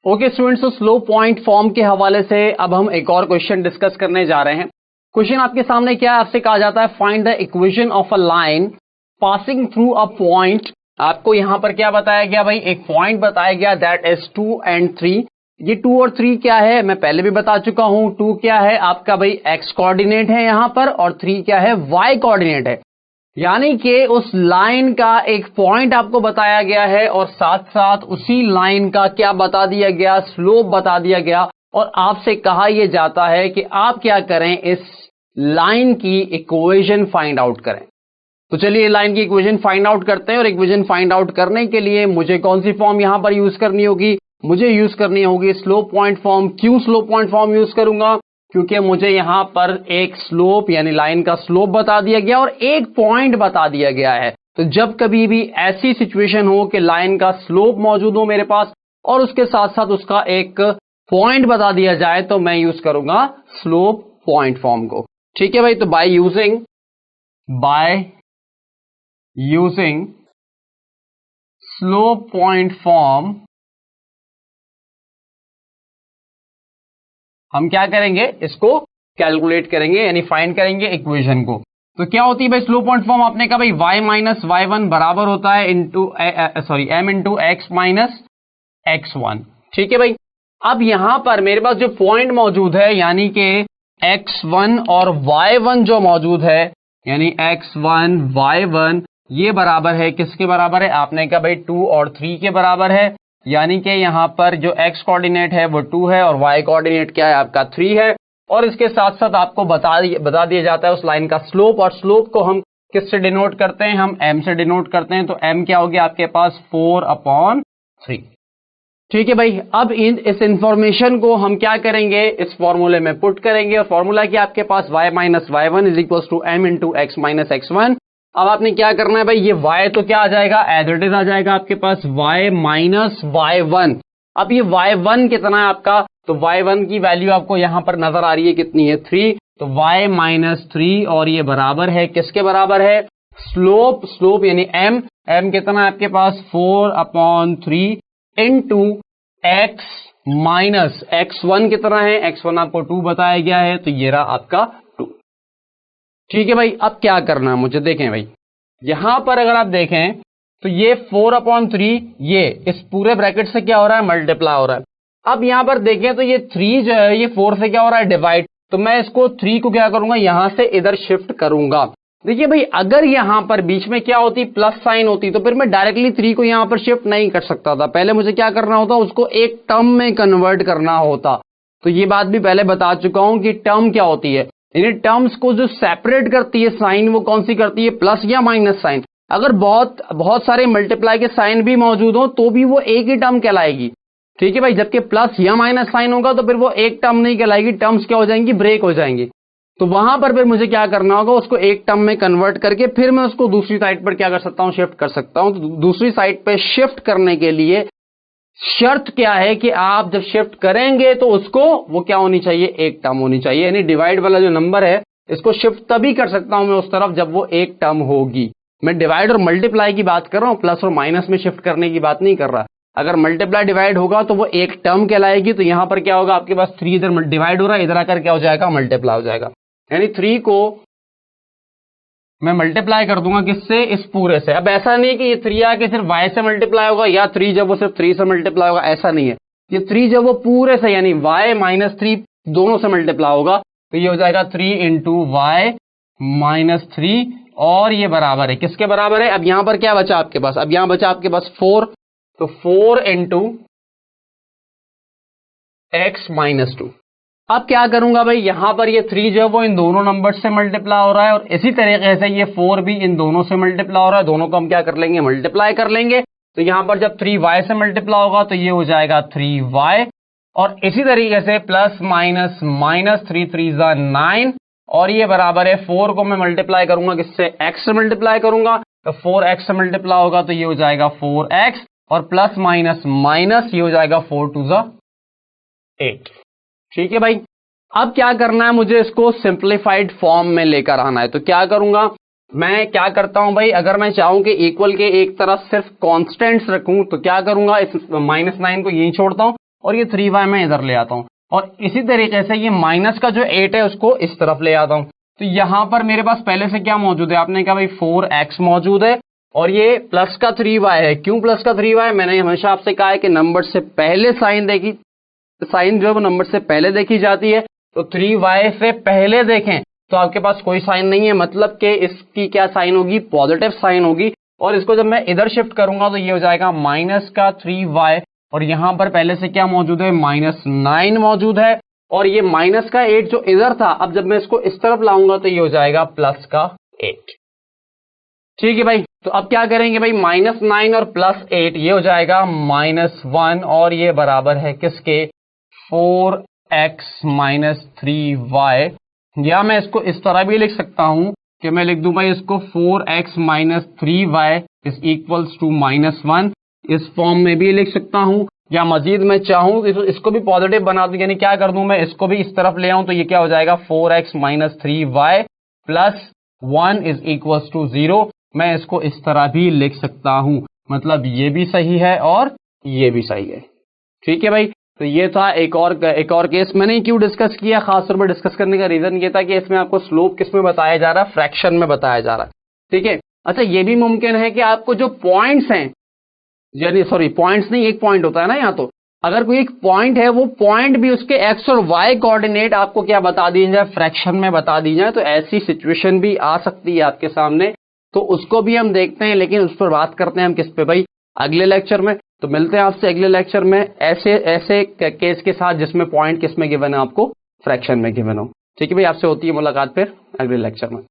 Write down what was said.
Okay students, तो slow point form के हवाले से अब हम एक और क्वेश्चन डिस्कस करने जा रहे हैं। क्वेश्चन आपके सामने क्या है, आपसे कहा जाता है find the equation of a line passing through a point. आपको यहां पर क्या बताया गया भाई, एक पॉइंट बताया गया दैट इज 2 and 3। ये 2 और 3 क्या है, मैं पहले भी बता चुका हूं। 2 क्या है आपका भाई एक्स कोऑर्डिनेट है यहां पर, और 3 क्या है वाई कोऑर्डिनेट है। यानी कि उस लाइन का एक पॉइंट आपको बताया गया है और साथ साथ उसी लाइन का क्या बता दिया गया, स्लोप बता दिया गया। और आपसे कहा यह जाता है कि आप क्या करें, इस लाइन की इक्वेशन फाइंड आउट करें। तो चलिए लाइन की इक्वेशन फाइंड आउट करते हैं। और इक्वेशन फाइंड आउट करने के लिए मुझे कौन सी फॉर्म यहां पर यूज करनी होगी, मुझे यूज करनी होगी स्लोप पॉइंट फॉर्म। क्यों स्लोप पॉइंट फॉर्म यूज करूंगा, क्योंकि मुझे यहां पर एक स्लोप यानी लाइन का स्लोप बता दिया गया और एक पॉइंट बता दिया गया है। तो जब कभी भी ऐसी सिचुएशन हो कि लाइन का स्लोप मौजूद हो मेरे पास और उसके साथ साथ उसका एक पॉइंट बता दिया जाए, तो मैं यूज करूंगा स्लोप पॉइंट फॉर्म को। ठीक है भाई, तो by using slope point form हम क्या करेंगे, इसको कैलकुलेट करेंगे यानी फाइंड करेंगे इक्वेशन को। तो क्या होती है भाई स्लोप पॉइंट फॉर्म, आपने कहा भाई y माइनस y1 बराबर होता है m into x minus x1। ठीक है भाई, अब यहां पर मेरे पास जो पॉइंट मौजूद है यानी कि x1 और y1 जो मौजूद है, यानी x1 y1 ये बराबर है किसके बराबर है, आपने कहा भाई 2 और 3 के बराबर है। यानी कि यहां पर जो x कोऑर्डिनेट है वो 2 है और y कोऑर्डिनेट क्या है आपका 3 है। और इसके साथ साथ आपको बता दिया जाता है उस लाइन का स्लोप, और स्लोप को हम किससे डिनोट करते हैं, हम m से डिनोट करते हैं। तो m क्या हो गया आपके पास 4/3। ठीक है भाई, अब इस इंफॉर्मेशन को हम क्या करेंगे, इस फॉर्मूले में पुट करेंगे। और फॉर्मूला क्या आपके पास y minus y1 is equal to m into x minus x1। अब आपने क्या करना है भाई, ये y तो क्या आ जाएगा, एज इट इज आ जाएगा आपके पास y माइनस y1। अब ये y1 कितना है आपका, तो y1 की वैल्यू आपको यहां पर नजर आ रही है कितनी है 3। तो y माइनस 3 और ये बराबर है किसके बराबर है, स्लोप यानी m कितना है आपके पास 4/3 इंटू x माइनस x1 कितना है, x1 आपको 2 बताया गया है, तो ये रहा आपका 2। ठीक है भाई, अब क्या करना है मुझे, देखें भाई यहां पर अगर आप देखें तो ये 4/3 ये इस पूरे ब्रैकेट से क्या हो रहा है, मल्टीप्लाई हो रहा है। अब यहां पर देखें तो ये 3 जो है ये 4 से क्या हो रहा है, डिवाइड। तो मैं इसको 3 को क्या करूंगा, यहां से इधर शिफ्ट करूंगा। देखिए भाई, अगर यहां पर बीच में क्या होती, प्लस साइन होती, तो फिर मैं डायरेक्टली 3 को यहां पर शिफ्ट नहीं कर सकता था। पहले मुझे क्या करना होता, उसको एक टर्म में कन्वर्ट करना होता। तो ये बात भी पहले बता चुका हूं कि टर्म क्या होती है, यानी टर्म्स को जो सेपरेट करती है साइन, वो कौन सी करती है, प्लस या माइनस साइन। अगर बहुत सारे मल्टीप्लाई के साइन भी मौजूद हो तो भी वो एक ही टर्म कहलाएगी। ठीक है भाई, जबकि प्लस या माइनस साइन होगा तो फिर वो एक टर्म नहीं कहलाएगी, टर्म्स क्या हो जाएंगी, ब्रेक हो जाएंगी। तो वहां पर फिर मुझे क्या करना होगा, उसको एक टर्म में कन्वर्ट करके फिर मैं उसको दूसरी साइड पर क्या कर सकता हूं, शिफ्ट कर सकता हूं। तो दूसरी साइड पे शिफ्ट करने के लिए शर्त क्या है कि आप जब शिफ्ट करेंगे तो उसको वो क्या होनी चाहिए, एक टर्म होनी चाहिए। यानी डिवाइड वाला जो नंबर है इसको शिफ्ट तभी कर सकता हूं मैं उस तरफ जब वो एक टर्म होगी। मैं डिवाइड और मल्टीप्लाई की बात कर रहा हूं, प्लस और माइनस में शिफ्ट करने की बात नहीं कर रहा। अगर मल्टीप्लाई डिवाइड होगा तो वो एक टर्म कहलाएगी। तो यहां पर क्या होगा, आपके पास 3 इधर डिवाइड हो रहा है, इधर आकर क्या हो जाएगा, मल्टीप्लाई हो जाएगा। यानी 3 को मैं मल्टीप्लाई कर दूंगा किससे, इस पूरे से। अब ऐसा नहीं कि ये 3 आके सिर्फ y से मल्टीप्लाई होगा या 3 जब वो सिर्फ 3 से मल्टीप्लाई होगा, ऐसा नहीं है। ये 3 जब वो पूरे से यानी y माइनस 3 दोनों से मल्टीप्लाई होगा तो ये हो जाएगा 3 इंटू y माइनस 3 और ये बराबर है किसके बराबर है। अब यहां पर क्या बचा आपके पास, अब यहां बचा आपके पास 4, तो 4 इंटू x माइनस 2। अब क्या करूंगा भाई, यहां पर ये 3 जो है वो इन दोनों नंबर से मल्टीप्लाई हो रहा है और इसी तरीके से ये 4 भी इन दोनों से मल्टीप्लाई हो रहा है, दोनों को हम क्या कर लेंगे, मल्टीप्लाई कर लेंगे। तो यहां पर जब 3y से मल्टीप्लाई होगा तो ये हो जाएगा 3y, और इसी तरीके से प्लस माइनस माइनस 3 3 9 और ये बराबर है 4 को मैं मल्टीप्लाई करूंगा किससे, x से मल्टीप्लाई करूंगा। तो 4x से मल्टीप्लाई होगा तो ये हो जाएगा 4x और प्लस माइनस माइनस ये हो जाएगा 4 2 8। ठीक है भाई, अब क्या करना है, मुझे इसको सिंप्लीफाइड फॉर्म में लेकर आना है। तो क्या करूंगा, मैं क्या करता हूं भाई, अगर मैं चाहूं कि इक्वल के एक तरफ सिर्फ कांस्टेंट्स रखूं तो क्या करूंगा, इस -9 को यहीं छोड़ता हूं और ये 3y मैं इधर ले आता हूं, और इसी तरीके से ये माइनस का जो 8 है उसको इस तरफ ले आता हूं। तो यहां पर मेरे पास पहले से क्या मौजूद है, आपने कहा भाई 4x मौजूद है, और ये प्लस का 3y है। क्यों प्लस का 3y? मैंने हमेशा आपसे कहा है कि नंबर से पहले साइन जो है वो नंबर से पहले देखी जाती है, तो 3y से पहले देखें तो आपके पास कोई साइन नहीं है, मतलब कि इसकी क्या साइन होगी, पॉजिटिव साइन होगी। और इसको जब मैं इधर शिफ्ट करूंगा तो ये हो जाएगा माइनस का 3y, और यहां पर पहले से क्या मौजूद है, -9 मौजूद है, और ये माइनस का 8 जो इधर था, अब जब मैं इसको इस तरफ लाऊंगा तो ये हो जाएगा प्लस का 8। ठीक है भाई, तो अब क्या करेंगे भाई, -9 और +8 ये हो जाएगा -1, और ये बराबर है किसके, 4x - 3y। या मैं इसको इस तरह भी लिख सकता हूं कि मैं लिख दूं भाई इसको 4x - 3y is equals to -1, इस फॉर्म में भी लिख सकता हूं, या मजीद मैं चाहूं तो इसको भी पॉजिटिव बना दूं, यानी क्या कर दूं मैं इसको भी इस तरफ ले आऊं तो ये क्या हो जाएगा 4x - 3y + 1 is equals to 0। मैं इसको इस तरह भी लिख सकता हूं, मतलब ये भी सही है और ये भी सही है। ठीक है भाई, तो ये था एक और केस। मैंने क्यों डिस्कस किया, खासतौर पर डिस्कस करने का रीजन ये था कि इसमें आपको स्लोप किस में बताया जा रहा है, फ्रैक्शन में बताया जा रहा है। ठीक है, अच्छा ये भी मुमकिन है कि आपको जो पॉइंट्स हैं, यानी सॉरी पॉइंट्स नहीं, एक पॉइंट होता है ना यहाँ, तो अगर कोई एक पॉइंट है, वो पॉइंट भी उसके एक्स और वाई कोऑर्डिनेट आपको क्या बता दी जाए, फ्रैक्शन में बता दी जाए, तो ऐसी सिचुएशन भी आ सकती है आपके सामने, तो उसको भी हम देखते हैं। लेकिन उस पर बात करते हैं हम किस पे भाई, अगले लेक्चर में। तो मिलते हैं आपसे अगले लेक्चर में ऐसे केस के साथ जिसमें पॉइंट किस में गिवन है, आपको फ्रैक्शन में गिवन हो। ठीक है भाई, आपसे होती है मुलाकात फिर अगले लेक्चर में।